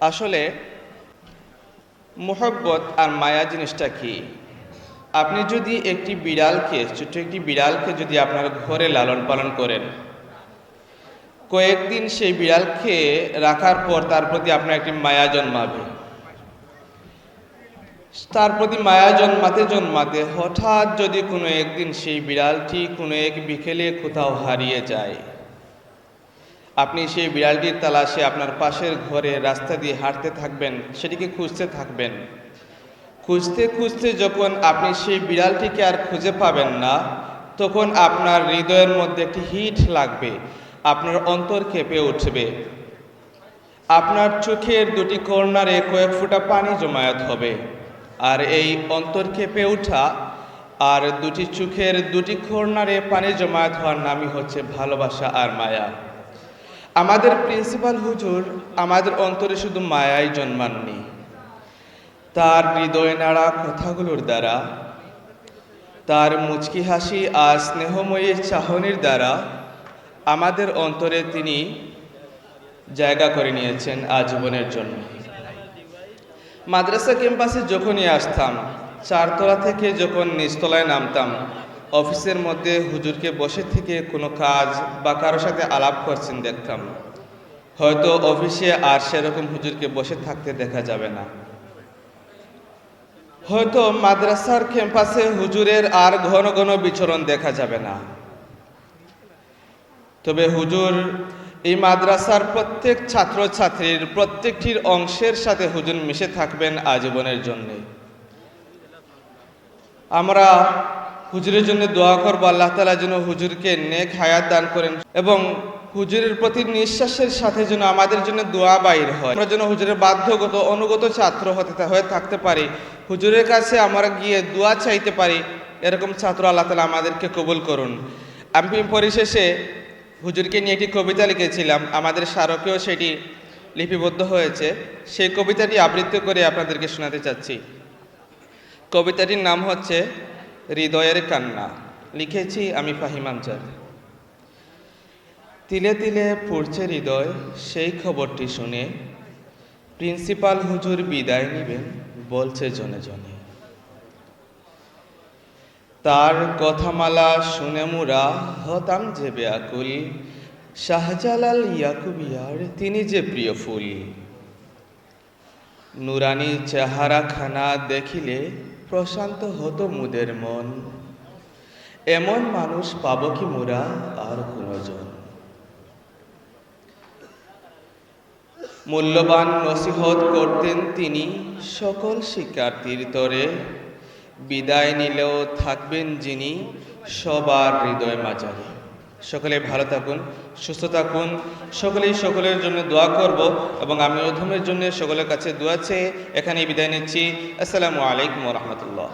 আসলে মোহব্বত আর মায়া জিনিসটা কি? আপনি যদি একটি বিড়ালকে, ছোট্ট একটি বিড়ালকে যদি আপনার ঘরে লালন পালন করেন, কয়েকদিন সেই বিড়ালকে রাখার পর তার প্রতি আপনার একটি মায়া জন্মাবে। তার প্রতি মায়া জন্মাতে জন্মাতে হঠাৎ যদি কোনো একদিন সেই বিড়ালটি কোনো এক বিকেলে কোথাও হারিয়ে যায়, আপনি সেই বিড়ালটির তালাশে আপনার পাশের ঘরে রাস্তা দিয়ে হাঁটতে থাকবেন, সেটিকে খুঁজতে থাকবেন। খুঁজতে খুঁজতে যখন আপনি সেই বিড়ালটিকে আর খুঁজে পাবেন না, তখন আপনার হৃদয়ের মধ্যে একটি হিট লাগবে, আপনার অন্তর কেঁপে উঠবে, আপনার চোখের দুটি কর্নারে কয়েক ফোঁটা পানি জমায়েত হবে। আর এই অন্তর কেঁপে ওঠা আর দুটি চোখের দুটি কর্নারে পানি জমায়েত হওয়ার নামই হচ্ছে ভালোবাসা আর মায়া। আমাদের প্রিন্সিপাল হুজুর আমাদের অন্তরে শুধু মায়াই জন্মাননি, তার হৃদয় নাড়া কথাগুলোর দ্বারা, তার মুচকি হাসি আর স্নেহময়ী চাহনির দ্বারা আমাদের অন্তরে তিনি জায়গা করে নিয়েছেন আজীবনের জন্য। মাদ্রাসা ক্যাম্পাসে যখনই আসতাম, চারতলা থেকে যখন নিচতলায় নামতাম, অফিসের মধ্যে হুজুরকে বসে থেকে কোনো কাজ বা কারোর সাথে আলাপ করছেন দেখতাম। হয়তো অফিসে আর সেরকম হুজুরকে বসে থাকতে দেখা যাবে না। হয়তো মাদ্রাসার ক্যাম্পাসে হুজুরের আর ঘন ঘন বিচরণ দেখা যাবে না। তবে হুজুর এই মাদ্রাসার প্রত্যেক ছাত্রছাত্রীর প্রত্যেকটির অংশের সাথে হুজুর মিশে থাকবেন আজীবনের জন্য। আমরা হুজুরের জন্য দোয়া করব, আল্লাহ তাআলা যেন হুজুরকে নেক হায়াত দান করেন এবং হুজুরের প্রতি নিঃশ্বাসের সাথে যেন আমাদের জন্য দোয়া বাইর হয়। আমরা যেন হুজুরের বাধ্যগত অনুগত ছাত্র হয়ে থাকতে পারি, হুজুরের কাছে আমরা গিয়ে দোয়া চাইতে পারি, এরকম ছাত্র আল্লাহ তাআলা আমাদেরকে কবুল করুন। আমি পরিশেষে হুজুরকে নিয়ে একটি কবিতা লিখেছিলাম, আমাদের স্মারকেও সেটি লিপিবদ্ধ হয়েছে। সেই কবিতাটি আবৃত্তি করে আপনাদেরকে শোনাতে চাচ্ছি। কবিতাটির নাম হচ্ছে হৃদয়ের কান্না। লিখেছি আমি ফাহিম আমজাদ। তিলে তিলে পড়ছে হৃদয় সেই খবরটি শুনে, প্রিন্সিপাল হুজুর বিদায় নিবেন বলছে জনে জনে। তার কথামালা শুনে মোরা হতাম যে ব্যাকুল, শাহজালাল ইয়াকুবিয়ার তিনি যে প্রিয় ফুল। নুরানি চেহারা খানা দেখিলে প্রশান্ত হতো মুদের মন, এমন মানুষ পাব কি মোরা আর কোনজন। মূল্যবান নসিহত করতেন তিনি সকল শিক্ষার্থীর তরে, বিদায় নিলেও থাকবেন যিনি সবার হৃদয় মাঝারে। সকলে ভালো থাকুন, সুস্থ থাকুন, সকলেই সকলের জন্য দোয়া করব এবং আমি অধমের জন্য সকলের কাছে দোয়া চেয়ে এখানেই বিদায় নিচ্ছি। আসসালামু আলাইকুম ওয়া রাহমাতুল্লাহ।